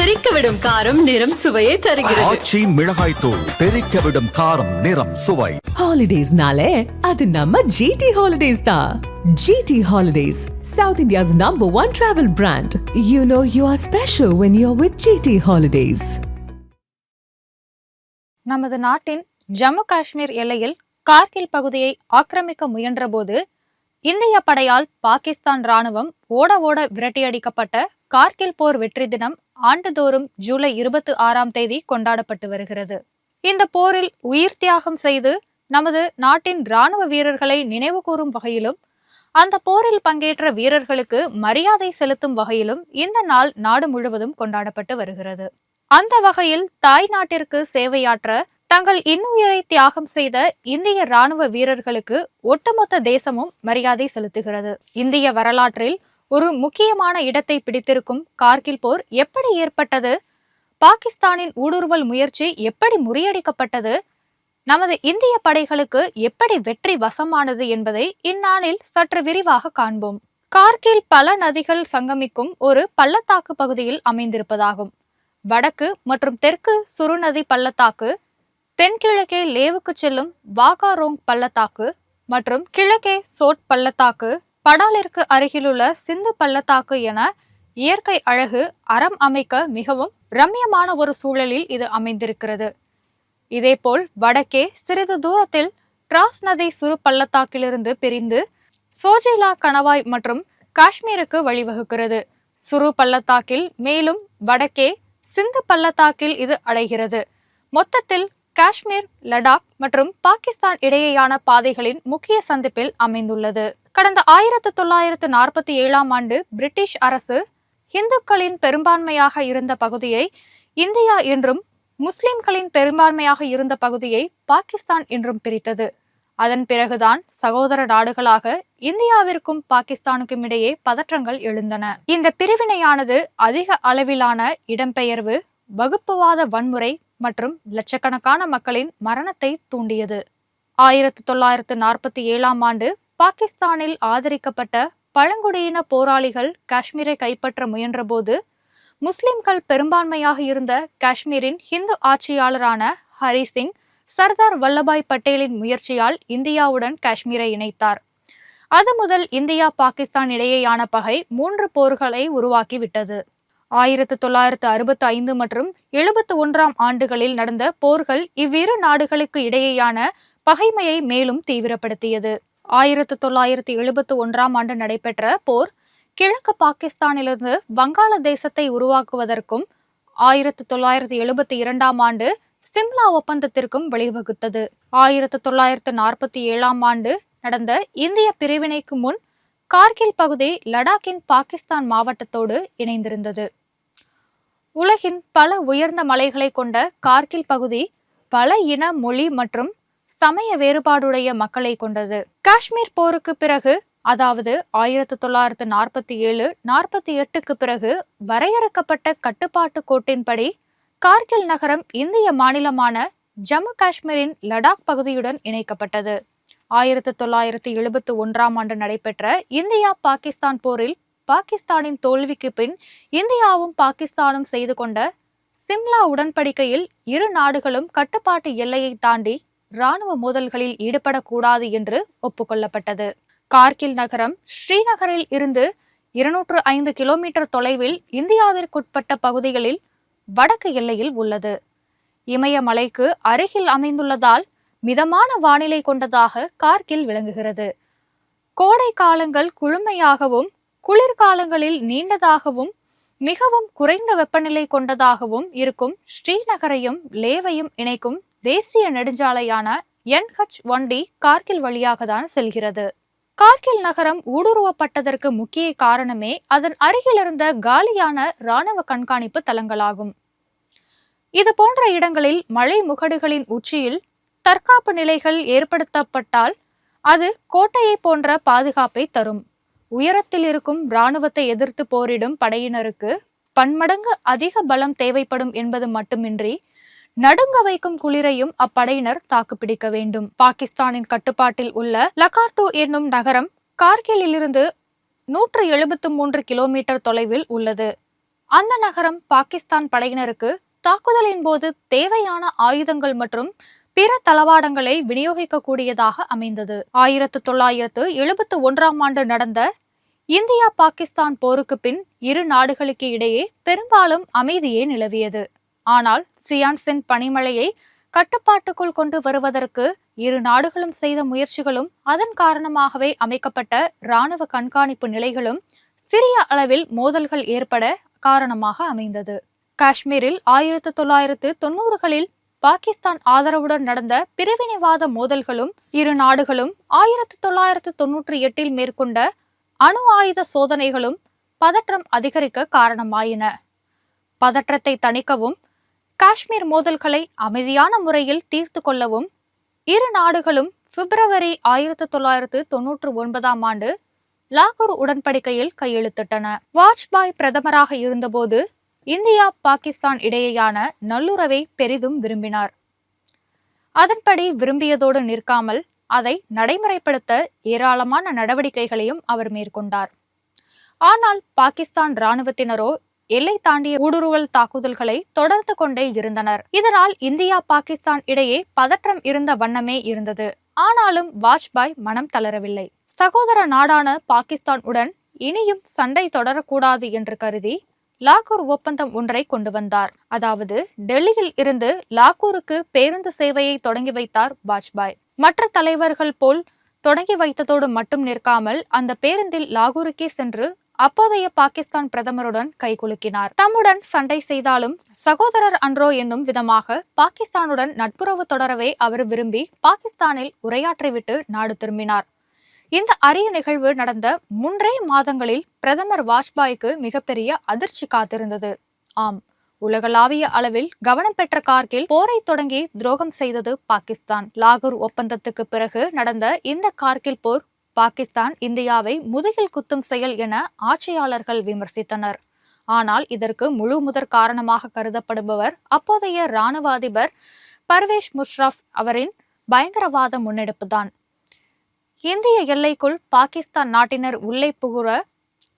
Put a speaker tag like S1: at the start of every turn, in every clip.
S1: தெறிக்கவிடும் காரம் நிறம் சுவையை தருகிறது.
S2: ஆச்சி மிளகாய் தூள் தெறிக்கவிடும் காரம் நிறம் சுவை.
S3: ஹாலிடேஸ்னாலே அது நம்ம ஜிடி ஹாலிடேஸ் தான். GT Holidays, South India's #1 travel brand. You know you are special when you're with GT Holidays.
S4: நமது நாட்டின் ஜம்மு காஷ்மீர் எல்லையில் கார்கில் பகுதியை ஆக்கிரமிக்க முயன்றபோது இந்திய படையால் பாகிஸ்தான் ராணுவம் ஓட விரட்டியடிக்கப்பட்ட கார்கில் போர் வெற்றி தினம் ஆண்டுதோறும் ஜூலை 26 கொண்டாடப்பட்டு வருகிறது. இந்த போரில் உயிர் தியாகம் செய்து நமது நாட்டின் இராணுவ வீரர்களை நினைவு கூறும் வகையிலும் அந்த போரில் பங்கேற்ற வீரர்களுக்கு மரியாதை செலுத்தும் வகையிலும் இந்த நாள் நாடு முழுவதும் கொண்டாடப்பட்டு வருகிறது. அந்த வகையில் தாய் நாட்டிற்கு சேவையாற்ற தங்கள் இன்னுயிரை தியாகம் செய்த இந்திய இராணுவ வீரர்களுக்கு ஒட்டுமொத்த தேசமும் மரியாதை செலுத்துகிறது. இந்திய வரலாற்றில் ஒரு முக்கியமான இடத்தை பிடித்திருக்கும் கார்கில் போர் எப்படி ஏற்பட்டது, பாகிஸ்தானின் ஊடுருவல் முயற்சி எப்படி முறியடிக்கப்பட்டது, நமது இந்திய படைகளுக்கு எப்படி வெற்றி வசமானது என்பதை இந்நாளில் சற்று விரிவாக காண்போம். கார்கில் பல நதிகள் சங்கமிக்கும் ஒரு பள்ளத்தாக்கு பகுதியில் அமைந்திருப்பதாகும். வடக்கு மற்றும் தெற்கு சுரு நதி பள்ளத்தாக்கு, தென்கிழக்கே லேவுக்கு செல்லும் வாகாரோங் பள்ளத்தாக்கு மற்றும் கிழக்கே சோட் பள்ளத்தாக்கு, படாலிற்கு அருகிலுள்ள சிந்து பள்ளத்தாக்கு என இயற்கை அழகு அறம் அமைக்க மிகவும் ரம்யமான ஒரு சூழலில் இது அமைந்திருக்கிறது. இதேபோல் வடக்கே சிறிது தூரத்தில் டிராஸ் நதி சுரு பள்ளத்தாக்கிலிருந்து பிரிந்து சோஜிலா கணவாய் மற்றும் காஷ்மீருக்கு வழிவகுக்கிறது. சுரு பள்ளத்தாக்கில் மேலும் வடக்கே சிந்து பள்ளத்தாக்கில் இது அடைகிறது. மொத்தத்தில் காஷ்மீர், லடாக் மற்றும் பாகிஸ்தான் இடையேயான பாதைகளின் முக்கிய சந்திப்பில் அமைந்துள்ளது. கடந்த 1947 பிரிட்டிஷ் அரசு இந்துக்களின் பெரும்பான்மையாக இருந்த பகுதியை இந்தியா என்றும் முஸ்லிம்களின் பெரும்பான்மையாக இருந்த பகுதியை பாகிஸ்தான் என்றும் பிரித்தது. அதன் பிறகுதான் சகோதர நாடுகளாக இந்தியாவிற்கும் பாகிஸ்தானுக்கும் இடையே பதற்றங்கள் எழுந்தன. இந்த பிரிவினையானது அதிக அளவிலான இடம்பெயர்வு, வகுப்புவாத வன்முறை மற்றும் லட்சக்கணக்கான மக்களின் மரணத்தை தூண்டியது. 1947 பாகிஸ்தானில் ஆதரிக்கப்பட்ட பழங்குடியின போராளிகள் காஷ்மீரை கைப்பற்ற முயன்றபோது முஸ்லிம்கள் பெரும்பான்மையாக இருந்த காஷ்மீரின் ஹிந்து ஆட்சியாளரான ஹரி சிங் சர்தார் வல்லபாய் பட்டேலின் முயற்சியால் இந்தியாவுடன் காஷ்மீரை இணைத்தார். அது முதல் இந்தியா பாகிஸ்தான் இடையேயான பகை 3 போர்களை உருவாக்கிவிட்டது. 1965 மற்றும் 71 ஆண்டுகளில் நடந்த போர்கள் இவ்விரு நாடுகளுக்கு இடையேயான பகைமையை மேலும் தீவிரப்படுத்தியது. 1971 நடைபெற்ற போர் கிழக்கு பாகிஸ்தானிலிருந்து வங்காளதேசத்தை உருவாக்குவதற்கும் 1972 சிம்லா ஒப்பந்தத்திற்கும் வழிவகுத்தது. 1947 நடந்த இந்திய பிரிவினைக்கு முன் கார்கில் பகுதி லடாக்கின் பாகிஸ்தான் மாவட்டத்தோடு இணைந்திருந்தது. உலகின் பல உயர்ந்த மலைகளை கொண்ட கார்கில் பகுதி பல இன, மொழி மற்றும் சமய வேறுபாடுடைய மக்களை கொண்டது. காஷ்மீர் போருக்கு பிறகு, அதாவது 1947-48 பிறகு வரையறுக்கப்பட்ட கட்டுப்பாட்டு கோட்டின்படி கார்கில் நகரம் இந்திய மாநிலமான ஜம்மு காஷ்மீரின் லடாக் பகுதியுடன் இணைக்கப்பட்டது. 1971 நடைபெற்ற இந்தியா பாகிஸ்தான் போரில் பாகிஸ்தானின் தோல்விக்கு பின் இந்தியாவும் பாகிஸ்தானும் செய்து கொண்ட சிம்லா உடன்படிக்கையில் இரு நாடுகளும் கட்டுப்பாட்டு எல்லையை தாண்டி இராணுவ மோதல்களில் ஈடுபடக்கூடாது என்று ஒப்புக்கொள்ளப்பட்டது. கார்கில் நகரம் ஸ்ரீநகரில் இருந்து 205 கிலோமீட்டர் தொலைவில் இந்தியாவிற்குட்பட்ட பகுதிகளில் வடக்கு எல்லையில் உள்ளது. இமயமலைக்கு அருகில் அமைந்துள்ளதால் மிதமான வானிலை கொண்டதாக கார்கில் விளங்குகிறது. கோடை காலங்கள் குளுமையாகவும் குளிர்காலங்களில் நீண்டதாகவும் மிகவும் குறைந்த வெப்பநிலை கொண்டதாகவும் இருக்கும் ஸ்ரீநகரையும் லேவையும் இணைக்கும் தேசிய நெடுஞ்சாலையான NH-1D கார்கில் வழியாக தான் செல்கிறது. கார்கில் நகரம் ஊடுருவப்பட்டதற்கு முக்கிய காரணமே அதன் அருகில் இருந்த காலியான இராணுவ கண்காணிப்பு தளங்களாகும். இது போன்ற இடங்களில் மலை முகடுகளின் உச்சியில் தற்காப்பு நிலைகள் ஏற்படுத்தப்பட்டால் அது கோட்டையை போன்ற பாதுகாப்பை தரும். உயரத்தில் இருக்கும் இராணுவத்தை எதிர்த்து போரிடும் படையினருக்கு பன்மடங்கு அதிக பலம் தேவைப்படும் என்பது மட்டுமின்றி நடுங்க வைக்கும் குளிரையும் அப்படையினர் தாக்குப்பிடிக்க வேண்டும். பாகிஸ்தானின் கட்டுப்பாட்டில் உள்ள லகார்டூ என்னும் நகரம் கார்கிலிலிருந்து 173 கிலோமீட்டர் தொலைவில் உள்ளது. அந்த நகரம் பாகிஸ்தான் படையினருக்கு தாக்குதலின் போது தேவையான ஆயுதங்கள் மற்றும் பிற தளவாடங்களை விநியோகிக்கக்கூடியதாக அமைந்தது. 1971ஆம் ஆண்டு நடந்த இந்தியா பாகிஸ்தான் போருக்கு பின் இரு நாடுகளுக்கு இடையே பெரும்பாலும் அமைதியே நிலவியது. ஆனால் சியான்சின் பனிமழையை கட்டுப்பாட்டுக்குள் கொண்டு வருவதற்கு இரு நாடுகளும் செய்த முயற்சிகளும் அதன் காரணமாகவே அமைக்கப்பட்ட இராணுவ கண்காணிப்பு நிலைகளும் சிறிய அளவில் மோதல்கள் ஏற்பட காரணமாக அமைந்தது. காஷ்மீரில் 1990களில் பாகிஸ்தான் ஆதரவுடன் நடந்த பிரிவினைவாத மோதல்களும் இரு நாடுகளும் 1998இல் மேற்கொண்ட அணு ஆயுத சோதனைகளும் பதற்றம் அதிகரிக்க காரணமாயின. பதற்றத்தை தணிக்கவும் காஷ்மீர் மோதல்களை அமைதியான முறையில் தீர்த்து கொள்ளவும் இரு நாடுகளும் பிப்ரவரி 1999ஆம் ஆண்டு லாகூர் உடன்படிக்கையில் கையெழுத்திட்டன. வாஜ்பாய் பிரதமராக இருந்தபோது இந்தியா பாகிஸ்தான் இடையேயான நல்லுறவை பெரிதும் விரும்பினார். அதன்படி விரும்பியதோடு நிற்காமல் அதை நடைமுறைப்படுத்த ஏராளமான நடவடிக்கைகளையும் அவர் மேற்கொண்டார். ஆனால் பாகிஸ்தான் இராணுவத்தினரோ எல்லை தாண்டிய ஊடுருவல் தாக்குதல்களை தொடர்ந்து கொண்டே இருந்தனர். இதனால் இந்தியா பாகிஸ்தான் இடையே பதற்றம் இருந்த வண்ணமே இருந்தது. ஆனாலும் வாஜ்பாய் மனம் தளரவில்லை. சகோதர நாடான பாகிஸ்தான் உடன் இனியும் சண்டை தொடரக்கூடாது என்று கருதி லாகூர் ஒப்பந்தம் ஒன்றை கொண்டு வந்தார். அதாவது டெல்லியில் இருந்து லாகூருக்கு பேருந்து சேவையை தொடங்கி வைத்தார் வாஜ்பாய். மற்ற தலைவர்கள் போல் தொடங்கி வைத்ததோடு மட்டும் நிற்காமல் அந்த பேருந்தில் லாகூருக்கே சென்று அப்போதைய பாகிஸ்தான் பிரதமருடன் கைகுலுக்கினார். தம்முடன் சண்டை செய்தாலும் சகோதரர் அன்றோ என்னும் விதமாக பாகிஸ்தானுடன் நட்புறவு தொடரவே அவர் விரும்பி பாகிஸ்தானில் உரையாற்றிவிட்டு நாடு திரும்பினார். இந்த அரிய நிகழ்வு நடந்த 3 மாதங்களில் பிரதமர் வாஜ்பாய்க்கு மிகப்பெரிய அதிர்ச்சி காத்திருந்தது. ஆம், உலகளாவிய அளவில் கவனம் பெற்ற கார்கில் போரை தொடங்கி துரோகம் செய்தது பாகிஸ்தான். லாகூர் ஒப்பந்தத்துக்கு பிறகு நடந்த இந்த கார்கில் போர் பாகிஸ்தான் இந்தியாவை முதுகில் குத்தும் செயல் என ஆட்சியாளர்கள் விமர்சித்தனர். ஆனால் இதற்கு முழு முதற் காரணமாக கருதப்படுபவர் அப்போதைய இராணுவ அதிபர் பர்வேஸ் முஷரப் அவரின் பயங்கரவாத முன்னெடுப்புதான். இந்திய எல்லைக்குள் பாகிஸ்தான் நாட்டினர் உள்ளே புகுற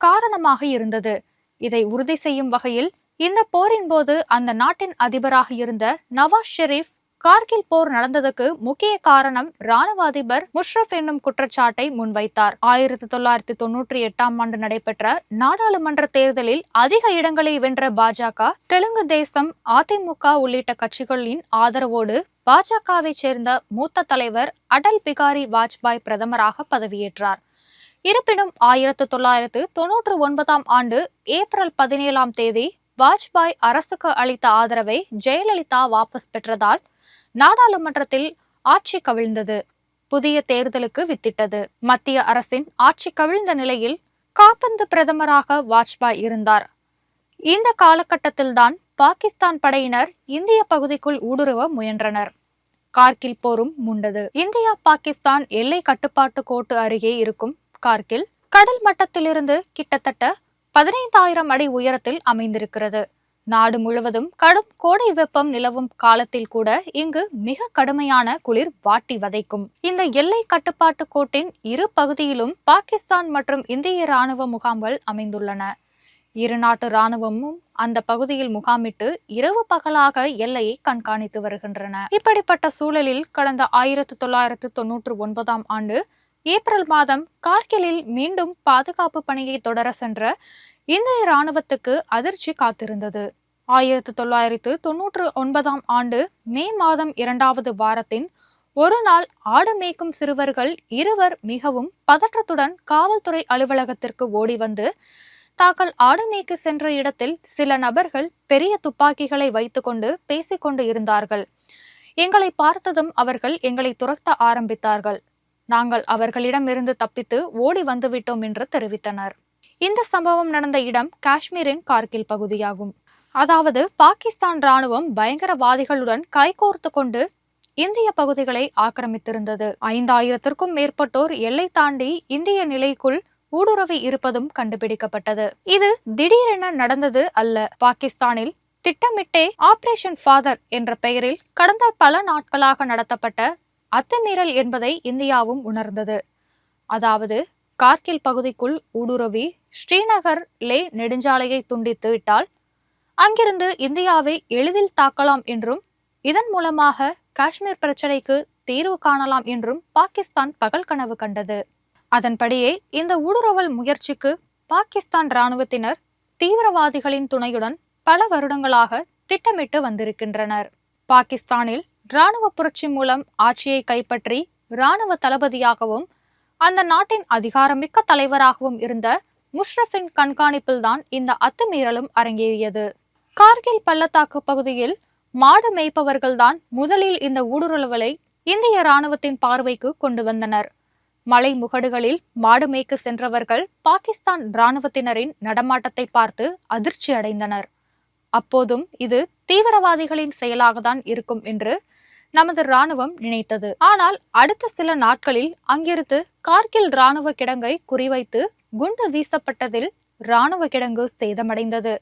S4: காரணமாக இருந்தது. இதை உறுதி செய்யும் வகையில் இந்த போரின் போது அந்த நாட்டின் அதிபராக இருந்த நவாஸ் ஷெரீப் கார்கில் போர் நடந்ததுக்கு முக்கிய காரணம் இராணுவ அதிபர் முஷரப் என்னும் குற்றச்சாட்டை முன்வைத்தார். 1998ஆம் ஆண்டு நடைபெற்ற நாடாளுமன்ற தேர்தலில் அதிக இடங்களை வென்ற பாஜக, தெலுங்கு தேசம், அதிமுக உள்ளிட்ட கட்சிகளின் ஆதரவோடு பாஜகவை சேர்ந்த மூத்த தலைவர் அடல் பிகாரி வாஜ்பாய் பிரதமராக பதவியேற்றார். இருப்பினும் 1999ஆம் ஆண்டு ஏப்ரல் 17ஆம் தேதி வாஜ்பாய் அரசுக்கு அளித்த ஆதரவை ஜெயலலிதா வாபஸ் பெற்றதால் நாடாளுமன்றத்தில் ஆட்சி கவிழ்ந்தது. புதிய தேர்தலுக்கு வித்திட்டது. மத்திய அரசின் ஆட்சி கவிழ்ந்த நிலையில் காபந்து பிரதமராக வாஜ்பாய் இருந்தார். இந்த காலகட்டத்தில்தான் பாகிஸ்தான் படையினர் இந்திய பகுதிக்குள் ஊடுருவ முயன்றனர். கார்கில் போரும் மூண்டது. இந்தியா பாகிஸ்தான் எல்லை கட்டுப்பாட்டு கோட்டு அருகே இருக்கும் கார்கில் கடல் மட்டத்திலிருந்து கிட்டத்தட்ட 15,000 அடி உயரத்தில் அமைந்திருக்கிறது. நாடு முழுவதும் கடும் கோடை வெப்பம் நிலவும் காலத்தில் கூட இங்கு மிக கடுமையான குளிர் வாட்டி வதைக்கும். இந்த எல்லை கட்டுப்பாட்டு கோட்டின் இரு பகுதியிலும் பாகிஸ்தான் மற்றும் இந்திய இராணுவ முகாம்கள் அமைந்துள்ளன. இரு நாட்டு இராணுவமும் அந்த பகுதியில் முகாமிட்டு இரவு பகலாக எல்லையை கண்காணித்து வருகின்றன. இப்படிப்பட்ட சூழலில் கடந்த 1999ஆம் ஆண்டு ஏப்ரல் மாதம் கார்கிலில் மீண்டும் பாதுகாப்பு பணியை தொடர சென்ற இந்திய இராணுவத்துக்கு அதிர்ச்சி காத்திருந்தது. 1999ஆம் ஆண்டு மே மாதம் 2வது வாரத்தின் ஒரு நாள் ஆடு மேய்க்கும் சிறுவர்கள் 2 மிகவும் பதற்றத்துடன் காவல்துறை அலுவலகத்திற்கு ஓடி வந்து தாங்கள் ஆடு மேய்க்க சென்ற இடத்தில் சில நபர்கள் பெரிய துப்பாக்கிகளை வைத்துக்கொண்டு பேசிக்கொண்டு இருந்தார்கள். எங்களை பார்த்ததும் அவர்கள் எங்களை துரத்த ஆரம்பித்தார்கள். நாங்கள் அவர்களிடமிருந்து தப்பித்து ஓடி வந்துவிட்டோம் என்று தெரிவித்தனர். இந்த சம்பவம் நடந்த இடம் காஷ்மீரின் கார்கில் பகுதியாகும். அதாவது பாகிஸ்தான் இராணுவம் பயங்கரவாதிகளுடன் கைகோர்த்து கொண்டு இந்திய பகுதிகளை ஆக்கிரமித்திருந்தது. 5000த்திற்கும் மேற்பட்டோர் எல்லை தாண்டி இந்திய நிலைக்குள் ஊடுருவி இருப்பதும் கண்டுபிடிக்கப்பட்டது. இது திடீரென நடந்தது அல்ல. பாகிஸ்தானில் திட்டமிட்டே ஆபரேஷன் ஃபாதர் என்ற பெயரில் கடந்த பல நாட்களாக நடத்தப்பட்ட அத்துமீறல் என்பதை இந்தியாவும் உணர்ந்தது. அதாவது கார்கில் பகுதிக்குள் ஊடுருவி ஸ்ரீநகர் லே நெடுஞ்சாலையை துண்டித்து விட்டால் அங்கிருந்து இந்தியாவை எளிதில் தாக்கலாம் என்றும் இதன் மூலமாக காஷ்மீர் பிரச்சனைக்கு தீர்வு காணலாம் என்றும் பாகிஸ்தான் பகல் கனவு கண்டது. அதன்படியே இந்த ஊடுருவல் முயற்சிக்கு பாகிஸ்தான் இராணுவத்தினர் தீவிரவாதிகளின் துணையுடன் பல வருடங்களாக திட்டமிட்டு வந்திருக்கின்றனர். பாகிஸ்தானில் இராணுவ புரட்சி மூலம் ஆட்சியை கைப்பற்றி இராணுவ தளபதியாகவும் அந்த நாட்டின் அதிகாரமிக்க தலைவராகவும் இருந்த முஷ்ரஃபின் கண்காணிப்பில்தான் இந்த அத்துமீறலும் அரங்கேறியது. கார்கில் பள்ளத்தாக்கு பகுதியில் மாடு மேய்ப்பவர்கள்தான் முதலில் இந்த ஊடுருவலை இந்திய இராணுவத்தின் பார்வைக்கு கொண்டு வந்தனர். மலை முகடுகளில் மாடு மேய்க்க சென்றவர்கள் பாகிஸ்தான் இராணுவத்தினரின் நடமாட்டத்தை பார்த்து அதிர்ச்சி அடைந்தனர். அப்போதும் இது தீவிரவாதிகளின் செயலாகத்தான் இருக்கும் என்று நமது இராணுவம் நினைத்தது. ஆனால் அடுத்த சில நாட்களில் அங்கிருந்து கார்கில் இராணுவ கிடங்கை குறிவைத்து குண்டு வீசப்பட்டதில் இராணுவ கிடங்கு சேதமடைந்தது.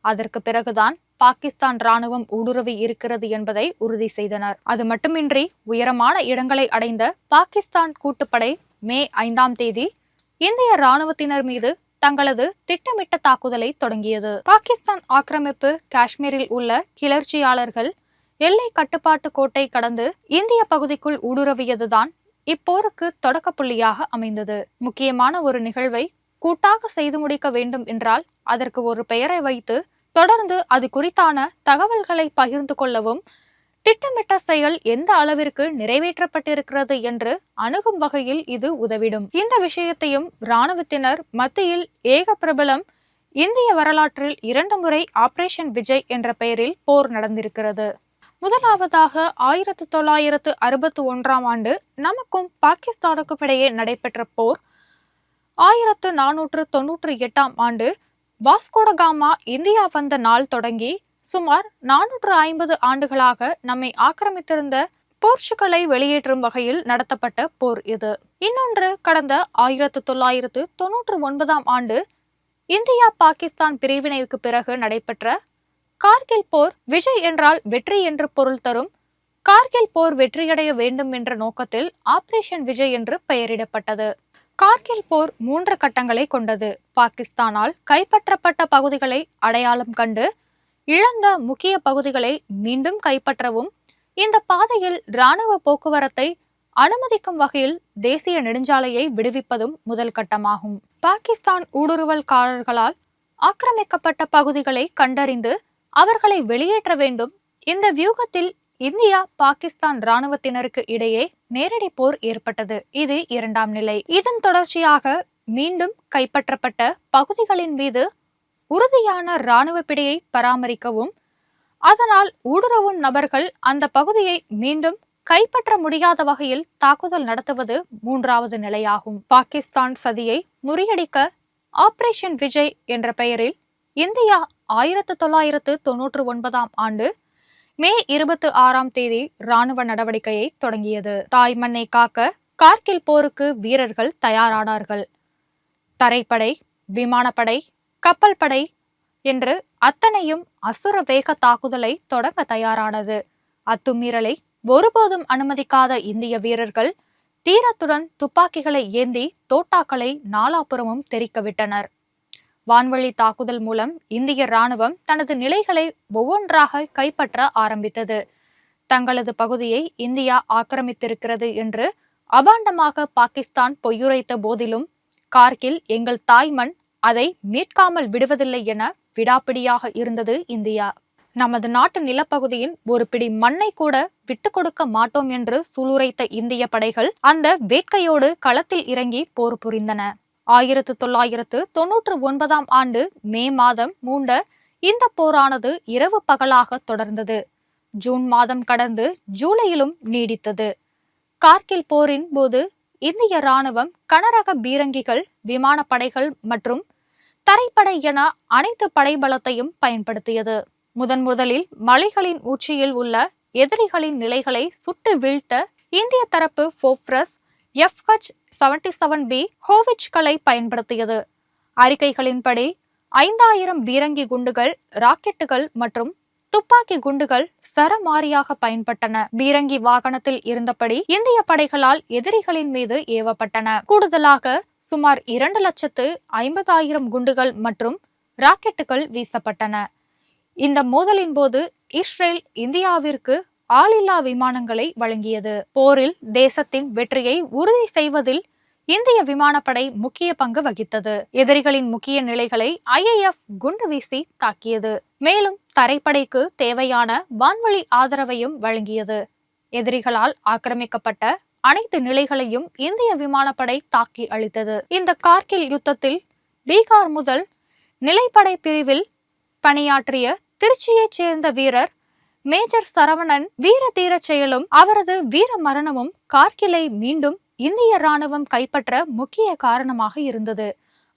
S4: அதற்கு பிறகுதான் பாகிஸ்தான் இராணுவம் ஊடுருவி இருக்கிறது என்பதை உறுதி செய்தனர். அது மட்டுமின்றி உயரமான இடங்களை அடைந்த பாகிஸ்தான் கூட்டுப்படை மே 5ஆம் தேதி இந்திய இராணுவத்தினர் மீது தங்களது திட்டமிட்ட தாக்குதலை தொடங்கியது. பாகிஸ்தான் ஆக்கிரமிப்பு காஷ்மீரில் உள்ள கிளர்ச்சியாளர்கள் எல்லை கட்டுப்பாட்டு கோட்டை கடந்து இந்திய பகுதிக்குள் ஊடுருவியதுதான் இப்போருக்கு தொடக்க புள்ளியாக அமைந்தது. முக்கியமான ஒரு நிகழ்வை கூட்டாக செய்து முடிக்க வேண்டும் என்றால் அதற்கு ஒரு பெயரை வைத்து தொடர்ந்து அது குறித்தான தகவல்களை பகிர்ந்து கொள்ளவும் திட்டமிட்ட செயல் எந்த அளவிற்கு நிறைவேற்றப்பட்டிருக்கிறது என்று அணுகும் வகையில் இது உதவிடும். இந்த விஷயத்தையும் இராணுவத்தினர் மத்தியில் ஏக பிரபலம் இந்திய வரலாற்றில் 2 முறை ஆபரேஷன் விஜய் என்ற பெயரில் போர் நடந்திருக்கிறது. முதலாவதாக 1961ஆம் ஆண்டு நமக்கும் பாகிஸ்தானுக்கும் இடையே நடைபெற்ற போர். 1498ஆம் ஆண்டு வாஸ்கோடகாமா இந்தியா வந்த நாள் தொடங்கி சுமார் 450 ஆண்டுகளாக நம்மை ஆக்கிரமித்திருந்த போர்ச்சுகலை வெளியேற்றும் வகையில் நடத்தப்பட்ட போர் இது. இன்னொன்று கடந்த 1999ஆம் ஆண்டு இந்தியா பாகிஸ்தான் பிரிவினைக்கு பிறகு நடைபெற்ற கார்கில் போர். விஜய் என்றால் வெற்றி என்று பொருள் தரும் கார்கில் போர் வெற்றியடைய வேண்டும் என்ற நோக்கத்தில் ஆபரேஷன் விஜய் என்று பெயரிடப்பட்டது. கார்கில் போர் 3 கட்டங்களை கொண்டது. பாகிஸ்தானால் கைப்பற்றப்பட்ட பகுதிகளை அடையாளம் கண்டு இழந்த முக்கிய பகுதிகளை மீண்டும் கைப்பற்றவும், இந்த பாதையில் இராணுவ போக்குவரத்தை அனுமதிக்கும் வகையில் தேசிய நெடுஞ்சாலையை விடுவிப்பதும் முதல் கட்டமாகும். பாகிஸ்தான் ஊடுருவல்காரர்களால் ஆக்கிரமிக்கப்பட்ட பகுதிகளை கண்டறிந்து அவர்களை வெளியேற்ற வேண்டும். இந்த வியூகத்தில் இந்தியா பாகிஸ்தான் இராணுவத்தினருக்கு இடையே நேரடி போர் ஏற்பட்டது. இது 2ஆம் நிலை. இதன் தொடர்ச்சியாக மீண்டும் கைப்பற்றப்பட்ட பகுதிகளின் மீது உறுதியான இராணுவ பிடியை பராமரிக்கவும், அதனால் ஊடுருவும் நபர்கள் அந்த பகுதியை மீண்டும் கைப்பற்ற முடியாத வகையில் தாக்குதல் நடத்துவது 3வது நிலையாகும். பாகிஸ்தான் சதியை முறியடிக்க ஆபரேஷன் விஜய் என்ற பெயரில் இந்தியா 1999ஆம் ஆண்டு மே 26ஆம் தேதி இராணுவ நடவடிக்கையை தொடங்கியது. தாய் மண்ணை காக்க கார்கில் போருக்கு வீரர்கள் தயாரானார்கள். தரைப்படை, விமானப்படை, கப்பல் படை என்று அத்தனையும் அசுர வேக தாக்குதலை தொடங்க தயாரானது. அத்துமீறலை ஒருபோதும் அனுமதிக்காத இந்திய வீரர்கள் தீரத்துடன் துப்பாக்கிகளை ஏந்தி தோட்டாக்களை நாலாபுறமும் தெரிக்கவிட்டனர். வான்வழி தாக்குதல் மூலம் இந்திய இராணுவம் தனது நிலைகளை ஒவ்வொன்றாக கைப்பற்ற ஆரம்பித்தது. தங்களது பகுதியை இந்தியா ஆக்கிரமித்திருக்கிறது என்று அபாண்டமாக பாகிஸ்தான் பொய்யுரைத்த போதிலும் கார்கில் எங்கள் தாய்மண், அதை மீட்காமல் விடுவதில்லை என விடாப்பிடியாக இருந்தது இந்தியா. நமது நாட்டு நிலப்பகுதியின் ஒரு பிடி மண்ணை கூட விட்டு கொடுக்க மாட்டோம் என்று சூளுரைத்த இந்திய படைகள் அந்த வேட்கையோடு களத்தில் இறங்கி போர் புரிந்தன. 1999ஆம் ஆண்டு மே மாதம் மூண்ட இந்த போரானது இரவு பகலாக தொடர்ந்தது. ஜூன் மாதம் கடந்து ஜூலையிலும் நீடித்தது. கார்கில் போரின் போது இந்திய இராணுவம் கனரக பீரங்கிகள், விமானப்படைகள் மற்றும் தரைப்படை என அனைத்து படைபலத்தையும் பயன்படுத்தியது. முதலில் மலைகளின் உச்சியில் உள்ள எதிரிகளின் நிலைகளை சுட்டு வீழ்த்த இந்திய தரப்பு போப்ரஸ் FH-77B ஹோவிட்ஜ்களை பயன்படுத்தியது. அறிக்கைகளின்படி 5000 பீரங்கி குண்டுகள், ராக்கெட்டுகள் மற்றும் துப்பாக்கி குண்டுகள் சரமாரியாக பயன்பட்டன. பீரங்கி வாகனத்தில் இருந்தபடி இந்திய படைகளால் எதிரிகளின் மீது ஏவப்பட்டன. கூடுதலாக சுமார் 2,50,000 குண்டுகள் மற்றும் ராக்கெட்டுகள் வீசப்பட்டன. இந்த மோதலின் போது இஸ்ரேல் இந்தியாவிற்கு ஆளில்லா விமானங்களை வழங்கியது. போரில் தேசத்தின் வெற்றியை உறுதி செய்வதில் இந்திய விமானப்படை முக்கிய பங்கு வகித்தது. எதிரிகளின் முக்கிய நிலைகளை IAF குண்டு வீசி தாக்கியது. மேலும் தரைப்படைக்கு தேவையான வான்வழி ஆதரவையும் வழங்கியது. எதிரிகளால் ஆக்கிரமிக்கப்பட்ட அனைத்து நிலைகளையும் இந்திய விமானப்படை தாக்கி அழித்தது. இந்த கார்கில் யுத்தத்தில் பீகார் முதல் நிலைப்படை பிரிவில் பணியாற்றிய திருச்சியைச் சேர்ந்த வீரர் மேஜர் சரவணன் வீர தீரச் செயலும் அவரது வீர மரணமும் கார்கிலை மீண்டும் இந்திய ராணுவம் கைப்பற்ற முக்கிய காரணமாக இருந்தது.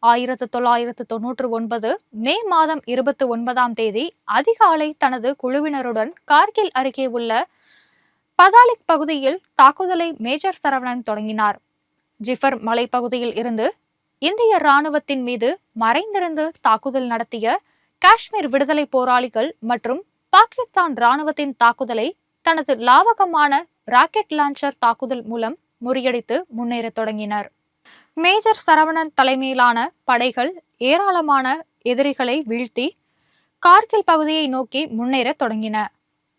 S4: 1999 மே மாதம் 29 அதிகாலை தனது குழுவினருடன் கார்கில் அருகே உள்ள பதாலிக் பகுதியில் தாக்குதலை மேஜர் சரவணன் தொடங்கினார். ஜிஃபர் மலைப்பகுதியில் இருந்து இந்திய ராணுவத்தின் மீது மறைந்திருந்து தாக்குதல் நடத்திய காஷ்மீர் விடுதலை போராளிகள் மற்றும் பாகிஸ்தான் ராணுவத்தின் தாக்குதலை தனது லாவகமான ராக்கெட் லான்ச்சர் தாக்குதல் மூலம் முறியடித்து முன்னேற தொடங்கினர். மேஜர் சரவணன் தலைமையிலான படைகள் ஏராளமான எதிரிகளை வீழ்த்தி கார்கில் பகுதியை நோக்கி முன்னேற தொடங்கின.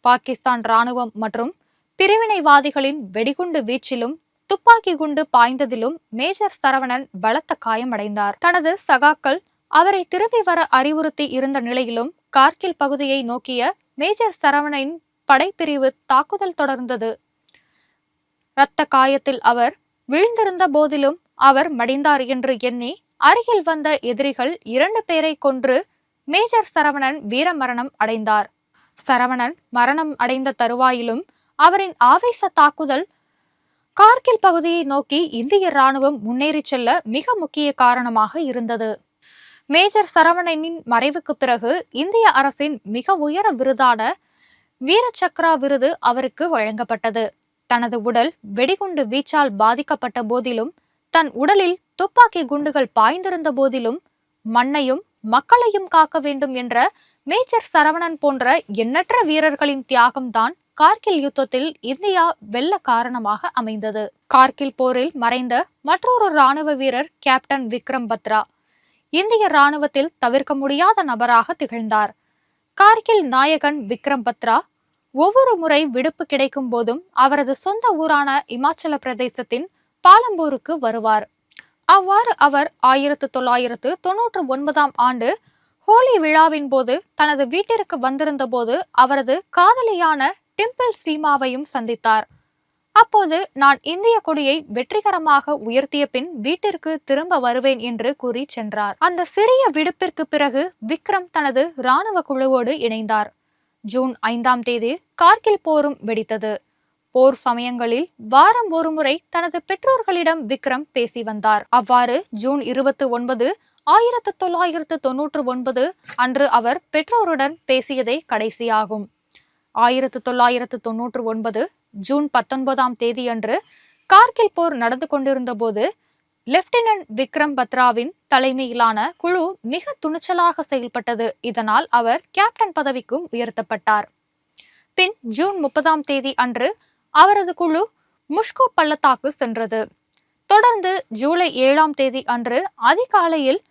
S4: பாகிஸ்தான் ராணுவம் மற்றும் பிரிவினைவாதிகளின் வெடிகுண்டு வீச்சிலும் துப்பாக்கி குண்டு பாய்ந்ததிலும் மேஜர் சரவணன் பலத்த காயமடைந்தார். தனது சகாக்கள் அவரை திரும்பி வர அறிவுறுத்தி இருந்த நிலையிலும் கார்கில் பகுதியை நோக்கிய மேஜர் சரவணனின் படைப்பிரிவு தாக்குதல் தொடர்ந்தது. இரத்த காயத்தில் அவர் விழுந்திருந்த போதிலும் அவர் மடிந்தார் என்று எண்ணி அருகில் வந்த எதிரிகள் 2 பேரை கொன்று மேஜர் சரவணன் வீரமரணம் அடைந்தார். சரவணன் மரணம் அடைந்த தருவாயிலும் அவரின் ஆவேச தாக்குதல் கார்கில் பகுதியை நோக்கி இந்திய ராணுவம் முன்னேறி செல்ல மிக முக்கிய காரணமாக இருந்தது. மேஜர் சரவணனின் மறைவுக்கு பிறகு இந்திய அரசின் மிக உயர விருதான வீர சக்ரா விருது அவருக்கு வழங்கப்பட்டது. தனது உடல் வெடிகுண்டு வீச்சால் பாதிக்கப்பட்ட போதிலும், தன் உடலில் துப்பாக்கி குண்டுகள் பாய்ந்திருந்த போதிலும் மண்ணையும் மக்களையும் காக்க வேண்டும் என்ற மேஜர் சரவணன் போன்ற எண்ணற்ற வீரர்களின் தியாகம்தான் கார்கில் யுத்தத்தில் இந்தியா வெல்ல காரணமாக அமைந்தது. கார்கில் போரில் மறைந்த மற்றொரு ராணுவ வீரர் கேப்டன் விக்ரம் பத்ரா இந்திய ராணுவத்தில் தவிர்க்க முடியாத நபராக திகழ்ந்தார். கார்கில் நாயகன் விக்ரம் பத்ரா ஒவ்வொரு முறை விடுப்பு கிடைக்கும் போதும் அவரது சொந்த ஊரான இமாச்சல பிரதேசத்தின் பாலம்பூருக்கு வருவார். அவ்வாறு அவர் 1999 ஆண்டு ஹோலி விழாவின் போது தனது வீட்டிற்கு வந்திருந்த போது அவரது காதலியான டிம்பிள் சீமாவையும் சந்தித்தார். அப்போது நான் இந்திய கொடியை வெற்றிகரமாக உயர்த்திய பின் வீட்டிற்கு திரும்ப வருவேன் என்று கூறி சென்றார். அந்த சிறிய விடுப்பிற்கு பிறகு விக்ரம் தனது இராணுவ குழுவோடு இணைந்தார். ஜூன் 5 கார்கில் போரும் வெடித்தது. போர் சமயங்களில் வாரம் ஒரு முறை தனது பெற்றோர்களிடம் விக்ரம் பேசி வந்தார். அவ்வாறு ஜூன் 29, 1999 அன்று அவர் பெற்றோருடன் பேசியதே கடைசியாகும். 1999 ஜூன் 19 அன்று கார்கில் போர் நடந்து கொண்டிருந்த போது லெப்டினன்ட் விக்ரம் பத்ராவின் தலைமையிலான குழு மிக துணிச்சலாக செயல்பட்டது. இதனால் அவர் கேப்டன் பதவிக்கும் உயர்த்தப்பட்டார். பின் ஜூன் 30 அன்று அவரது குழு முஷ்கோ பள்ளத்தாக்கு சென்றது. தொடர்ந்து ஜூலை 7 அன்று அதிகாலையில்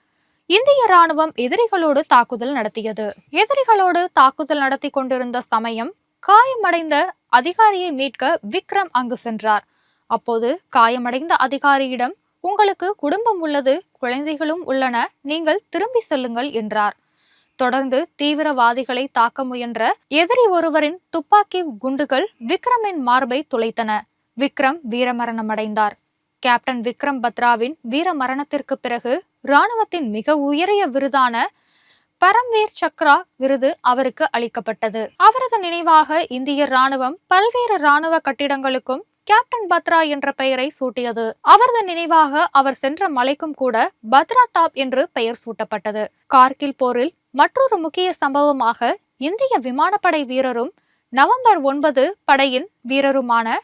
S4: இந்திய ராணுவம் எதிரிகளோடு தாக்குதல் நடத்தியது. எதிரிகளோடு தாக்குதல் நடத்தி கொண்டிருந்த சமயம் காயமடைந்த அதிகாரியை மீட்க விக்ரம் அங்கு சென்றார். அப்போது காயமடைந்த அதிகாரியிடம், உங்களுக்கு குடும்பம் உள்ளது, குழந்தைகளும் உள்ளன, நீங்கள் திரும்பி செல்லுங்கள் என்றார். தொடர்ந்து தீவிரவாதிகளை தாக்க முயன்ற எதிரி ஒருவரின் துப்பாக்கி குண்டுகள் விக்ரமின் மார்பை துளைத்தன. விக்ரம் வீரமரணம் அடைந்தார். கேப்டன் விக்ரம் பத்ராவின் வீர மரணத்திற்கு பிறகு இராணுவத்தின் மிக உயரிய விருதான பரம்வீர் சக்ரா விருது அவருக்கு அளிக்கப்பட்டது. அவரது நினைவாக இந்திய ராணுவம் பல்வேறு இராணுவ கட்டிடங்களுக்கும் கேப்டன் பத்ரா என்ற பெயரை சூட்டியது. அவரது நினைவாக அவர் சென்ற மலைக்கும் கூட பத்ரா டாப் என்று பெயர் சூட்டப்பட்டது. கார்கில் போரில் மற்றொரு முக்கிய சம்பவமாக இந்திய விமானப்படை வீரரும் நவம்பர் 9 படையின் வீரருமான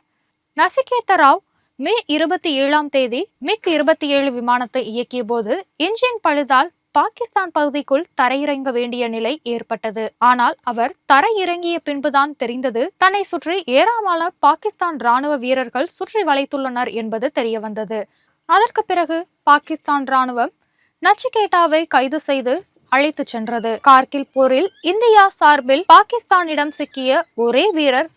S4: நசிகேத ராவ் மே 27 மிக் 27 விமானத்தை இயக்கிய போது இன்ஜின் பழுதால் பாகிஸ்தான் பகுதிக்குள் தரையிறங்க வேண்டிய நிலை ஏற்பட்டது. ஆனால் அவர் தரையிறங்கிய பின்புதான் தெரிந்தது தன்னை சுற்றி ஏராளமான பாகிஸ்தான் ராணுவ வீரர்கள் சுற்றி வளைத்துள்ளனர் என்பது தெரிய வந்தது. அதற்கு பிறகு பாகிஸ்தான் ராணுவம் நச்சிகேட்டாவை கைது செய்து அழைத்து சென்றது. கார்கில் போரில் இந்தியா சார்பில் பாகிஸ்தானிடம் சிக்கிய ஒரே வீரர்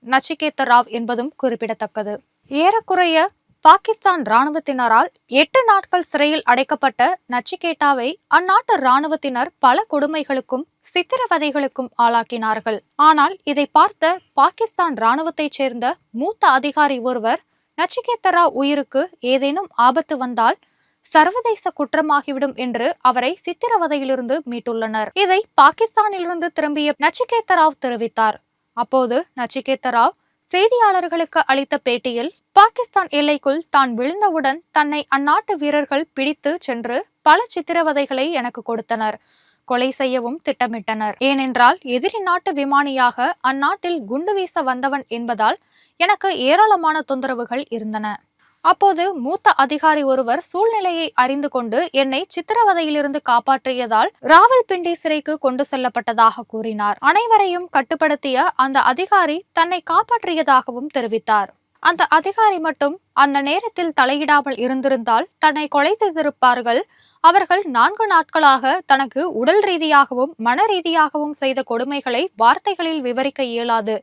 S4: நச்சிகேத்த ராவ் என்பதும் குறிப்பிடத்தக்கது. ஏறக்குறைய பாகிஸ்தான் ராணுவத்தினரால் 8 நாட்கள் சிறையில் அடைக்கப்பட்ட நச்சிகேட்டாவை அந்நாட்டு ராணுவத்தினர் பல கொடுமைகளுக்கும் சித்திரவதைகளுக்கும் ஆளாக்கினார்கள். ஆனால் இதை பார்த்த பாகிஸ்தான் ராணுவத்தைச் சேர்ந்த மூத்த அதிகாரி ஒருவர் நச்சிகேத்த ராவ் உயிருக்கு ஏதேனும் ஆபத்து வந்தால் சர்வதேச குற்றமாகிவிடும் என்று அவரை சித்திரவதையிலிருந்து மீட்டுள்ளனர். இதை பாகிஸ்தானிலிருந்து திரும்பிய நச்சிகேத்த ராவ் தெரிவித்தார். அப்போது நச்சிகேத்த ராவ் செய்தியாளர்களுக்கு அளித்த பேட்டியில், பாகிஸ்தான் எல்லைக்குள் தான் விழுந்தவுடன் தன்னை அந்நாட்டு வீரர்கள் பிடித்து சென்று பல சித்திரவதைகளை எனக்கு கொடுத்தனர். கொலை செய்யவும் திட்டமிட்டனர். ஏனென்றால் எதிரி நாட்டு விமானியாக அந்நாட்டில் குண்டு வீச வந்தவன் என்பதால் எனக்கு ஏராளமான தொந்தரவுகள் இருந்தன. அப்போது மூத்த அதிகாரி ஒருவர் சூழ்நிலையை அறிந்து கொண்டு என்னை சித்திரவதையிலிருந்து காப்பாற்றியதால் ராவல்பிண்டி சிறைக்கு கொண்டு செல்லப்பட்டதாக கூறினார். அனைவரையும் கட்டுப்படுத்திய அந்த அதிகாரி தன்னை காப்பாற்றியதாகவும் தெரிவித்தார். அந்த அதிகாரி மட்டும் அந்த நேரத்தில் தலையிடாமல் இருந்திருந்தால் தன்னை கொலை செய்திருப்பார்கள். அவர்கள் 4 நாட்களாக தனக்கு உடல் ரீதியாகவும் மன ரீதியாகவும் செய்த கொடுமைகளை வார்த்தைகளில் விவரிக்க இயலாது.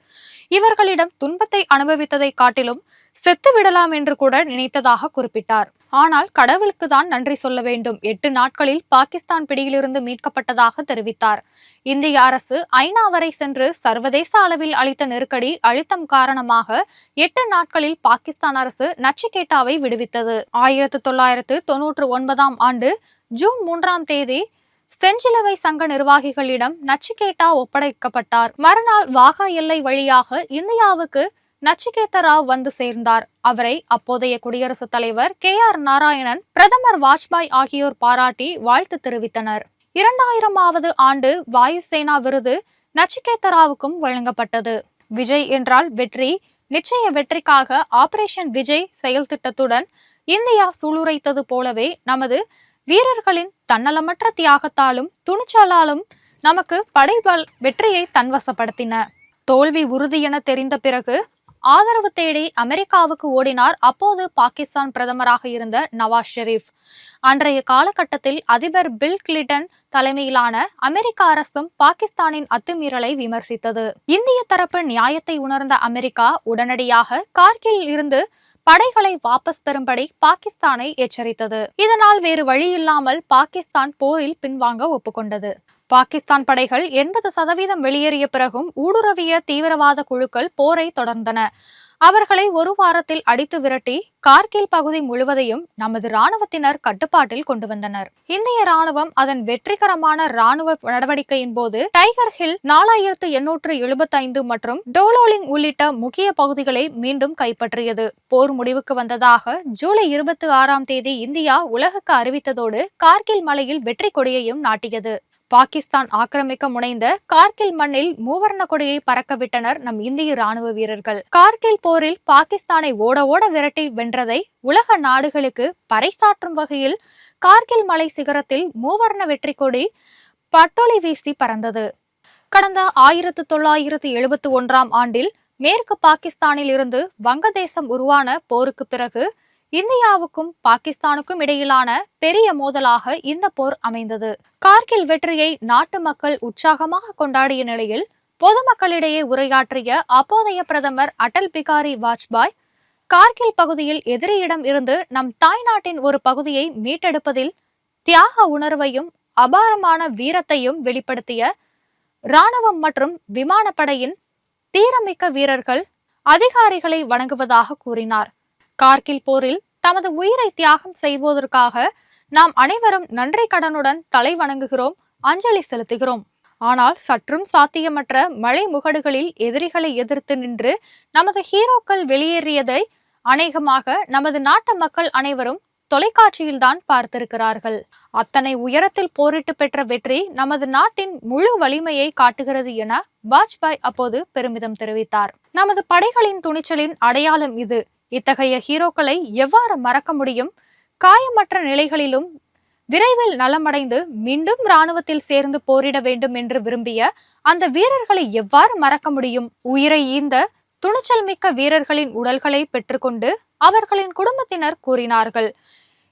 S4: இவர்களிடம் துன்பத்தை அனுபவித்ததை காட்டிலும் செத்து விடலாம் என்று கூட நினைத்ததாக குறிப்பிட்டார். ஆனால் கடவுளுக்கு தான் நன்றி சொல்ல வேண்டும். 8 நாட்களில் பாகிஸ்தான் பிடியிலிருந்து மீட்கப்பட்டதாக தெரிவித்தார். இந்திய அரசு ஐநா வரை சென்று சர்வதேச அளவில் அளித்த நெருக்கடி அழுத்தம் காரணமாக 8 நாட்களில் பாகிஸ்தான் அரசு நச்சிகேட்டாவை விடுவித்தது. 1999 ஆண்டு ஜூன் 3ஆம் தேதி செஞ்சிலுவை சங்க நிர்வாகிகளிடம் நச்சிகேட்டா ஒப்படைக்கப்பட்டார். மறுநாள் வாகா எல்லை வழியாக இந்தியாவுக்கு நச்சிகேத்த ராவ் வந்து சேர்ந்தார். அவரை அப்போதைய குடியரசுத் தலைவர் KR நாராயணன், பிரதமர் வாஜ்பாய் ஆகியோர் பாராட்டி வாழ்த்து தெரிவித்தனர். 2000ஆவது ஆண்டு வாயுசேனா விருது நச்சிகேத்த ராவுக்கும் வழங்கப்பட்டது. விஜய் என்றால் வெற்றி, நிச்சய வெற்றிக்காக ஆபரேஷன் விஜய் செயல் திட்டத்துடன் இந்தியா சூளுரைத்தது போலவே நமது வீரர்களின் தன்னலமற்ற தியாகத்தாலும் துணிச்சலாலும் நமக்கு படைபல் வெற்றியை தன்வசப்படுத்தின. தோல்வி உறுதி என தெரிந்த பிறகு ஆதரவு தேடி அமெரிக்காவுக்கு ஓடினார் அப்போது பாகிஸ்தான் பிரதமராக இருந்த நவாஸ் ஷெரீப். அன்றைய காலகட்டத்தில் அதிபர் பில் கிளின்டன் தலைமையிலான அமெரிக்க அரசும் பாகிஸ்தானின் அத்துமீறலை விமர்சித்தது. இந்திய தரப்பு நியாயத்தை உணர்ந்த அமெரிக்கா உடனடியாக கார்கில் இருந்து படைகளை வாபஸ் பெறும்படி பாகிஸ்தானை எச்சரித்தது. இதனால் வேறு வழியில்லாமல் பாகிஸ்தான் போரில் பின்வாங்க ஒப்புக்கொண்டது. பாகிஸ்தான் படைகள் 80% வெளியேறிய பிறகும் ஊடுருவிய தீவிரவாத குழுக்கள் போரை தொடர்ந்தன. அவர்களை ஒரு வாரத்தில் அடித்து விரட்டி கார்கில் பகுதி முழுவதையும் நமது ராணுவத்தினர் கட்டுப்பாட்டில் கொண்டு வந்தனர். இந்திய ராணுவம் அதன் வெற்றிகரமான ராணுவ நடவடிக்கையின் போது டைகர் ஹில், 4875 மற்றும் டோலோலிங் உள்ளிட்ட முக்கிய பகுதிகளை மீண்டும் கைப்பற்றியது. போர் முடிவுக்கு வந்ததாக ஜூலை 26ஆம் தேதி இந்தியா உலகுக்கு அறிவித்ததோடு கார்கில் மலையில் வெற்றி கொடியையும் நாட்டியது. பாகிஸ்தான் ஆக்கிரமிக்க முனைந்த கார்கில் மண்ணில் மூவர்ண கொடியை பறக்கவிட்டனர் நம் இந்திய ராணுவ வீரர்கள். கார்கில் போரில் பாகிஸ்தானை ஓட ஓட விரட்டி வென்றதை உலக நாடுகளுக்கு பறைசாற்றும் வகையில் கார்கில் மலை சிகரத்தில் மூவர்ண வெற்றி கொடி பட்டொளி வீசி பறந்தது. கடந்த 1971ஆம் ஆண்டில் மேற்கு பாகிஸ்தானில் இருந்து வங்கதேசம் உருவான போருக்கு பிறகு இந்தியாவுக்கும் பாகிஸ்தானுக்கும் இடையிலான பெரிய மோதலாக இந்த போர் அமைந்தது. கார்கில் வெற்றியை நாட்டு மக்கள் உற்சாகமாக கொண்டாடிய நிலையில் பொதுமக்களிடையே உரையாற்றிய அப்போதைய பிரதமர் அடல் பிகாரி வாஜ்பாய், கார்கில் பகுதியில் எதிரியிடம் இருந்து நம் தாய்நாட்டின் ஒரு பகுதியை மீட்டெடுப்பதில் தியாக உணர்வையும் அபாரமான வீரத்தையும் வெளிப்படுத்திய இராணுவம் மற்றும் விமானப்படையின் தீரமிக்க வீரர்கள் அதிகாரிகளை வணங்குவதாக கூறினார். கார்கில் போரில் தமது உயிரை தியாகம் செய்வதற்காக நாம் அனைவரும் நன்றி கடனுடன் தலை வணங்குகிறோம், அஞ்சலி செலுத்துகிறோம். ஆனால் சற்றும் சாத்தியமற்ற மலை முகடுகளில் எதிரிகளை எதிர்த்து நின்று நமது ஹீரோக்கள் வெளியேறியதை அநேகமாக நமது நாட்டு மக்கள் அனைவரும் தொலைக்காட்சியில்தான் பார்த்திருக்கிறார்கள். அத்தனை உயரத்தில் போரிட்டு பெற்ற வெற்றி நமது நாட்டின் முழு வலிமையை காட்டுகிறது என வாஜ்பாய் அப்போது பெருமிதம் தெரிவித்தார். நமது படைகளின் துணிச்சலின் அடையாளம் இது. இத்தகைய ஹீரோக்களை எவ்வாறு மறக்க முடியும்? காயமற்ற நிலைகளிலும் விரைவில் நலமடைந்து மீண்டும் இராணுவத்தில் சேர்ந்து போரிட வேண்டும் என்று விரும்பிய அந்த வீரர்களை எவ்வாறு மறக்க முடியும்? உயிரை ஈந்த துணிச்சல் மிக்க வீரர்களின் உடல்களை பெற்றுக்கொண்டு அவர்களின் குடும்பத்தினர் கூறினார்கள்,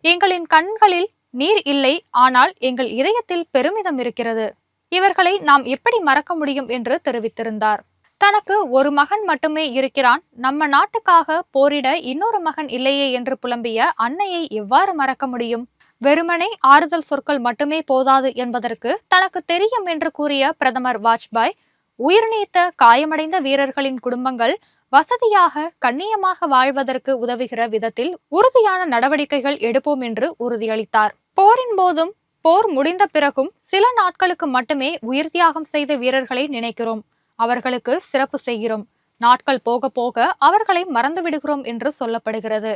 S4: எங்களின் கண்களில் நீர் இல்லை, ஆனால் எங்கள் இதயத்தில் பெருமிதம் இருக்கிறது. இவர்களை நாம் எப்படி மறக்க முடியும் என்று தெரிவித்திருந்தார். தனக்கு ஒரு மகன் மட்டுமே இருக்கிறான், நம்ம நாட்டுக்காக போரிட இன்னொரு மகன் இல்லையே என்று புலம்பிய அன்னையை எவ்வாறு மறக்க முடியும்? வெறுமனே ஆறுதல் சொற்கள் மட்டுமே போதாது என்பதற்கு தனக்கு தெரியும் என்று கூறிய பிரதமர் வாஜ்பாய், உயிர் நீத்த காயமடைந்த வீரர்களின் குடும்பங்கள் வசதியாக கண்ணியமாக வாழ்வதற்கு உதவுகிற விதத்தில் உறுதியான நடவடிக்கைகள் எடுப்போம் என்று உறுதியளித்தார். போரின் போதும் போர் முடிந்த பிறகும் சில நாட்களுக்கு மட்டுமே உயிர் தியாகம் செய்த வீரர்களை நினைக்கிறோம், அவர்களுக்கு சிறப்பு செய்கிறோம். நாட்கள் போக போக அவர்களை மறந்து விடுகிறோம் என்று சொல்லப்படுகிறது.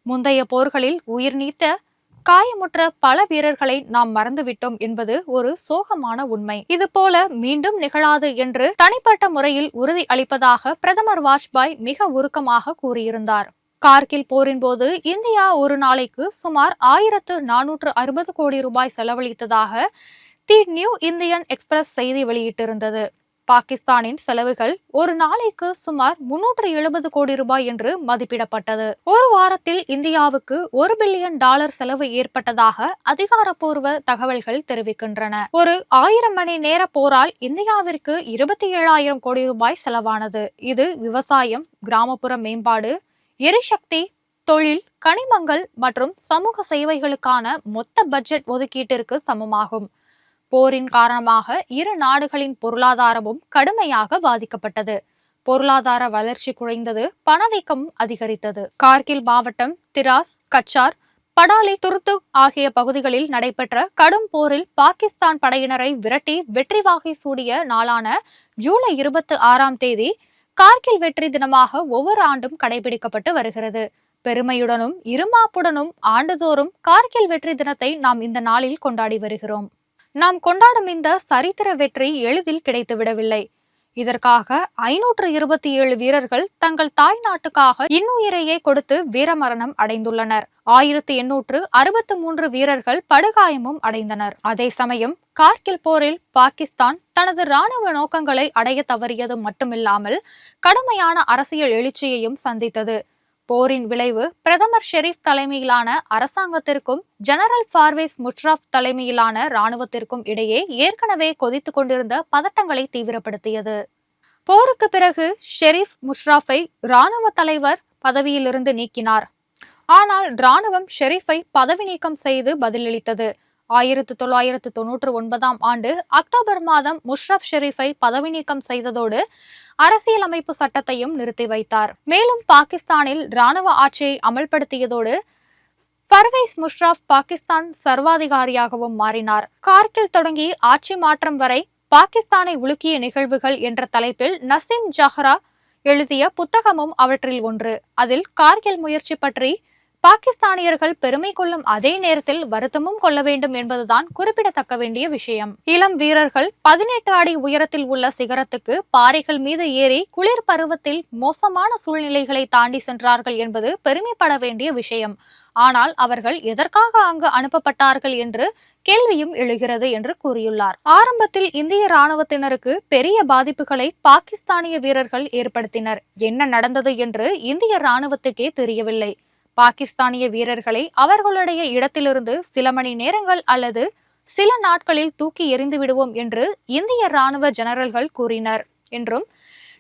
S4: முந்தைய போர்களில் உயிர் நீத்த காயமுற்ற பல வீரர்களை நாம் மறந்துவிட்டோம் என்பது ஒரு சோகமான உண்மை. இது போல மீண்டும் நிகழாது என்று தனிப்பட்ட முறையில் உறுதி அளிப்பதாக பிரதமர் வாஜ்பாய் மிக உருக்கமாக கூறியிருந்தார். கார்கில் போரின் போது இந்தியா ஒரு நாளைக்கு சுமார் 1460 கோடி ரூபாய் செலவழித்ததாக தி நியூ இந்தியன் எக்ஸ்பிரஸ் செய்தி வெளியிட்டிருந்தது. பாகிஸ்தானின் செலவுகள் ஒரு நாளைக்கு சுமார் 370 கோடி ரூபாய் என்று மதிப்பிடப்பட்டது. ஒரு வாரத்தில் இந்தியாவுக்கு $1 பில்லியன் செலவு ஏற்பட்டதாக அதிகாரப்பூர்வ தகவல்கள் தெரிவிக்கின்றன. ஒரு 1000 மணி நேர போரால் இந்தியாவிற்கு 27,000 கோடி ரூபாய் செலவானது. இது விவசாயம், கிராமப்புற மேம்பாடு, எரிசக்தி, தொழில், கனிமங்கள் மற்றும் சமூக சேவைகளுக்கான மொத்த பட்ஜெட் ஒதுக்கீட்டிற்கு சமமாகும். போரின் காரணமாக இரு நாடுகளின் பொருளாதாரமும் கடுமையாக பாதிக்கப்பட்டது. பொருளாதார வளர்ச்சி குறைந்தது, பணவீக்கம் அதிகரித்தது. கார்கில் மாவட்டம் திராஸ், கச்சார், படாலி, துர்துக் ஆகிய பகுதிகளில் நடைபெற்ற கடும் போரில் பாகிஸ்தான் படையினரை விரட்டி வெற்றி வாகை சூடிய நாளான ஜூலை 26ஆம் தேதி கார்கில் வெற்றி தினமாக ஒவ்வொரு ஆண்டும் கடைபிடிக்கப்பட்டு வருகிறது. பெருமையுடனும் இருமாப்புடனும் ஆண்டுதோறும் கார்கில் வெற்றி தினத்தை நாம் இந்த நாளில் கொண்டாடி வருகிறோம். நாம் கொண்டாடும் இந்த சரித்திர வெற்றி எளிதில் கிடைத்துவிடவில்லை. இதற்காக 527 வீரர்கள் தங்கள் தாய் நாட்டுக்காக இன்னுயிரையே கொடுத்து வீரமரணம் அடைந்துள்ளனர். 1863 வீரர்கள் படுகாயமும் அடைந்தனர். அதே சமயம் கார்கில் போரில் பாகிஸ்தான் தனது இராணுவ நோக்கங்களை அடைய தவறியது மட்டுமில்லாமல் கடுமையான அரசியல் எழுச்சியையும் சந்தித்தது. போரின் விளைவு பிரதமர் ஷெரீப் தலைமையிலான அரசாங்கத்திற்கும் ஜெனரல் பர்வேஸ் முஷரப் தலைமையிலான இராணுவத்திற்கும் இடையே ஏற்கனவே கொதித்து கொண்டிருந்த பதட்டங்களை தீவிரப்படுத்தியது. போருக்கு பிறகு ஷெரீப் முஷரப்பை இராணுவ தலைவர் பதவியிலிருந்து நீக்கினார். ஆனால் இராணுவம் ஷெரீப்பை பதவி நீக்கம் செய்து பதிலளித்தது. 1999ஆம் ஆண்டு அக்டோபர் மாதம் முஷரப் ஷெரீப்பை பதவி நீக்கம் செய்ததோடு அரசியலமைப்பு சட்டத்தையும் நிறுத்தி வைத்தார். மேலும் பாகிஸ்தானில் இராணுவ ஆட்சியை அமல்படுத்தியதோடு பர்வேஸ் முஷரப் பாகிஸ்தான் சர்வாதிகாரியாகவும் மாறினார். கார்கில் தொடங்கி ஆட்சி மாற்றம் வரை பாகிஸ்தானை உலுக்கிய நிகழ்வுகள் என்ற தலைப்பில் நசீம் ஜஹ்ரா எழுதிய புத்தகமும் அவற்றில் ஒன்று. அதில் கார்கில் முயற்சி பற்றி பாகிஸ்தானியர்கள் பெருமை கொள்ளும் அதே நேரத்தில் வருத்தமும் கொள்ள வேண்டும் என்பதுதான் குறிப்பிடத்தக்க வேண்டிய விஷயம். இளம் வீரர்கள் 18 அடி உயரத்தில் உள்ள சிகரத்துக்கு பாறைகள் மீது ஏறி குளிர் பருவத்தில் மோசமான சூழ்நிலைகளை தாண்டி சென்றார்கள் என்பது பெருமைப்பட வேண்டிய விஷயம். ஆனால் அவர்கள் எதற்காக அங்கு அனுப்பப்பட்டார்கள் என்று கேள்வியும் எழுகிறது என்று கூறியுள்ளார். ஆரம்பத்தில் இந்திய இராணுவத்தினருக்கு பெரிய பாதிப்புகளை பாகிஸ்தானிய வீரர்கள் ஏற்படுத்தினர். என்ன நடந்தது என்று இந்திய இராணுவத்துக்கே தெரியவில்லை. பாகிஸ்தானிய வீரர்களை அவர்களுடைய இடத்திலிருந்து சில மணி நேரங்கள் அல்லது சில நாட்களில் தூக்கி எறிந்து விடுவோம் என்று இந்திய இராணுவ ஜெனரல்கள் கூறினர் என்றும்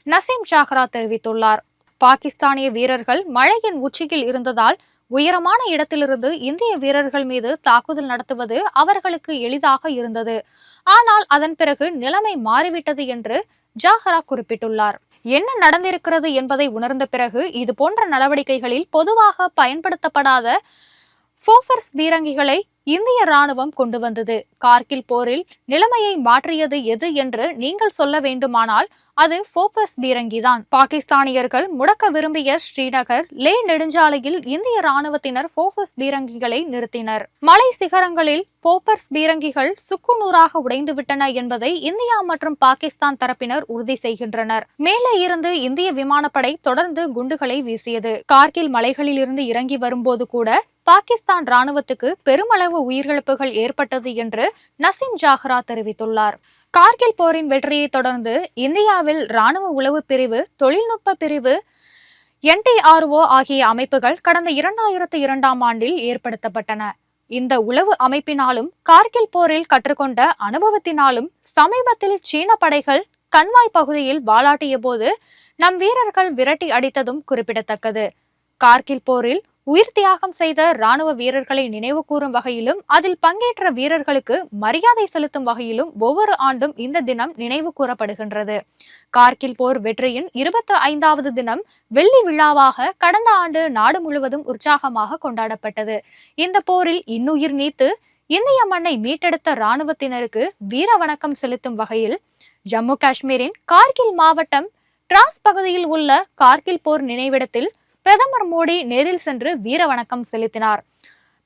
S4: நசீம் ஜஹ்ரா தெரிவித்துள்ளார். பாகிஸ்தானிய வீரர்கள் மழையின் உச்சியில் இருந்ததால் உயரமான இடத்திலிருந்து இந்திய வீரர்கள் மீது தாக்குதல் நடத்துவது அவர்களுக்கு எளிதாக இருந்தது. ஆனால் அதன் பிறகு நிலைமை மாறிவிட்டது என்று ஜஹ்ரா குறிப்பிட்டுள்ளார். என்ன நடந்திருக்கிறது என்பதை உணர்ந்த பிறகு இது போன்ற நடவடிக்கைகளில் பொதுவாக பயன்படுத்தப்படாத போஃபர்ஸ் பீரங்கிகளை இந்திய இராணுவம் கொண்டு வந்தது. கார்கில் போரில் நிலைமையை மாற்றியது எது என்று நீங்கள் சொல்ல வேண்டுமானால் அது போஃபர்ஸ் பீரங்கிதான். பாகிஸ்தானியர்கள் முடக்க விரும்பிய ஸ்ரீநகர் லே நெடுஞ்சாலையில் இந்திய இராணுவத்தினர் போஃபர்ஸ் பீரங்கிகளை நிறுத்தினர். மலை சிகரங்களில் போஃபர்ஸ் பீரங்கிகள் சுக்குநூறாக உடைந்துவிட்டன என்பதை இந்தியா மற்றும் பாகிஸ்தான் தரப்பினர் உறுதி செய்கின்றனர். மேலே இருந்து இந்திய விமானப்படை தொடர்ந்து குண்டுகளை வீசியது. கார்கில் மலைகளில் இருந்து இறங்கி வரும்போது கூட பாகிஸ்தான் இராணுவத்துக்கு பெருமளவு உயிரிழப்புகள் ஏற்பட்டது என்று நசீம் ஜஹ்ரா தெரிவித்துள்ளார். கார்கில் போரின் வெற்றியை தொடர்ந்து இந்தியாவில் இராணுவ உளவு பிரிவு, தொழில்நுட்ப பிரிவு, NTRO ஆகிய அமைப்புகள் கடந்த 2002ஆம் ஆண்டில் ஏற்படுத்தப்பட்டன. இந்த உளவு அமைப்பினாலும் கார்கில் போரில் கற்றுக்கொண்ட அனுபவத்தினாலும் சமீபத்தில் சீன படைகள் கன்வாய் பகுதியில் வாலாட்டிய போது நம் வீரர்கள் விரட்டி அடித்ததும் குறிப்பிடத்தக்கது. கார்கில் போரில் உயிர் தியாகம் செய்த ராணுவ வீரர்களை நினைவு கூறும் வகையிலும் அதில் பங்கேற்ற வீரர்களுக்கு மரியாதை செலுத்தும் வகையிலும் ஒவ்வொரு ஆண்டும் இந்த தினம் நினைவு கூறப்படுகின்றது. கார்கில் போர் வெற்றியின் 25வது தினம் வெள்ளி விழாவாக கடந்த ஆண்டு நாடு முழுவதும் உற்சாகமாக கொண்டாடப்பட்டது. இந்த போரில் இன்னுயிர் நீத்து இந்திய மண்ணை மீட்டெடுத்த இராணுவத்தினருக்கு வீர வணக்கம் செலுத்தும் வகையில் ஜம்மு காஷ்மீரின் கார்கில் மாவட்டம் டிராஸ் பகுதியில் உள்ள கார்கில் போர் நினைவிடத்தில் பிரதமர் மோடி நேரில் சென்று வீர வணக்கம் செலுத்தினார்.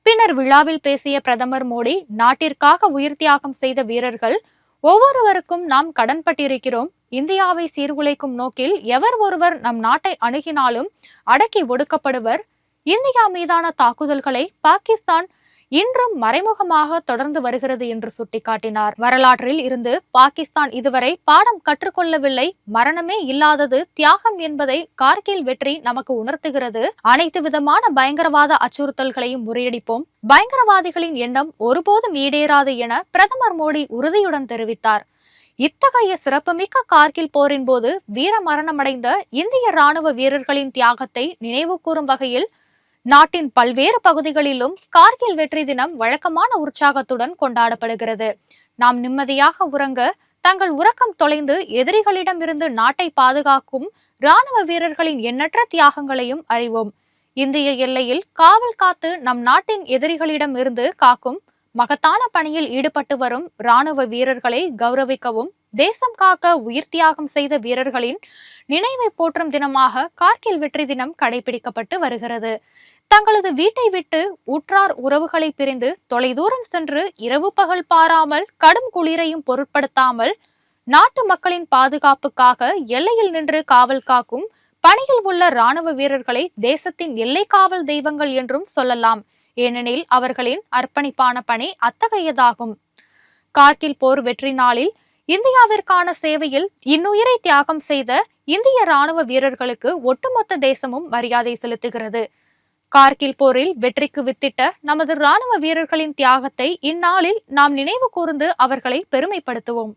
S4: பின்னர் விழாவில் பேசிய பிரதமர் மோடி, நாட்டிற்காக உயிர் தியாகம் செய்த வீரர்கள் ஒவ்வொருவருக்கும் நாம் கடன்பட்டிருக்கிறோம். இந்தியாவை சீர்குலைக்கும் நோக்கில் எவர் ஒருவர் நம் நாட்டை அணுகினாலும் அடக்கி ஒடுக்கப்படுவர். இந்தியா மீதான தாக்குதல்களை பாகிஸ்தான் இன்றும் மறைமுகமாக தொடர்ந்து வருகிறது என்று சுட்டிக்காட்டினார். வரலாற்றில் இருந்து பாகிஸ்தான் இதுவரை பாடம் கற்றுக்கொள்ளவில்லை. மரணமே இல்லாதது தியாகம் என்பதை கார்கில் வெற்றி நமக்கு உணர்த்துகிறது. அனைத்து விதமான பயங்கரவாத அச்சுறுத்தல்களையும் முறியடிப்போம். பயங்கரவாதிகளின் எண்ணம் ஒருபோதும் ஈடேறாது என பிரதமர் மோடி உறுதியுடன் தெரிவித்தார். இத்தகைய சிறப்புமிக்க கார்கில் போரின் போது வீர மரணமடைந்த இந்திய ராணுவ வீரர்களின் தியாகத்தை நினைவு கூறும் வகையில் நாட்டின் பல்வேறு பகுதிகளிலும் கார்கில் வெற்றி தினம் வழக்கமான உற்சாகத்துடன் கொண்டாடப்படுகிறது. நாம் நிம்மதியாக உறங்க தங்கள் உறக்கம் தொலைந்து எதிரிகளிடமிருந்து நாட்டை பாதுகாக்கும் ராணுவ வீரர்களின் எண்ணற்ற தியாகங்களையும் அறிவோம். இந்திய எல்லையில் காவல் காத்து நம் நாட்டின் எதிரிகளிடம் இருந்து காக்கும் மகத்தான பணியில் ஈடுபட்டு வரும் ராணுவ வீரர்களை கௌரவிக்கவும் தேசம் காக்க உயிர் தியாகம் செய்த வீரர்களின் நினைவை போற்றும் தினமாக கார்கில் வெற்றி தினம் கடைபிடிக்கப்பட்டு வருகிறது. தங்களது வீட்டை விட்டு உற்றார் உறவுகளை பிரிந்து தொலைதூரம் சென்று இரவு பகல் பாராமல் கடும் குளிரையும் பொருட்படுத்தாமல் நாட்டு மக்களின் பாதுகாப்புக்காக எல்லையில் நின்று காவல் காக்கும் பணியில் உள்ள ராணுவ வீரர்களை தேசத்தின் எல்லை காவல் தெய்வங்கள் என்றும் சொல்லலாம். ஏனெனில் அவர்களின் அர்ப்பணிப்பான பணி அத்தகையதாகும். கார்கில் போர் வெற்றி நாளில் இந்தியாவிற்கான சேவையில் இன்னுயிரை தியாகம் செய்த இந்திய ராணுவ வீரர்களுக்கு ஒட்டுமொத்த தேசமும் மரியாதை செலுத்துகிறது. கார்கில் போரில் வெற்றிக்கு வித்திட்ட நமது ராணுவ வீரர்களின் தியாகத்தை இந்நாளில் நாம் நினைவு கூர்ந்து அவர்களை பெருமைப்படுத்துவோம்.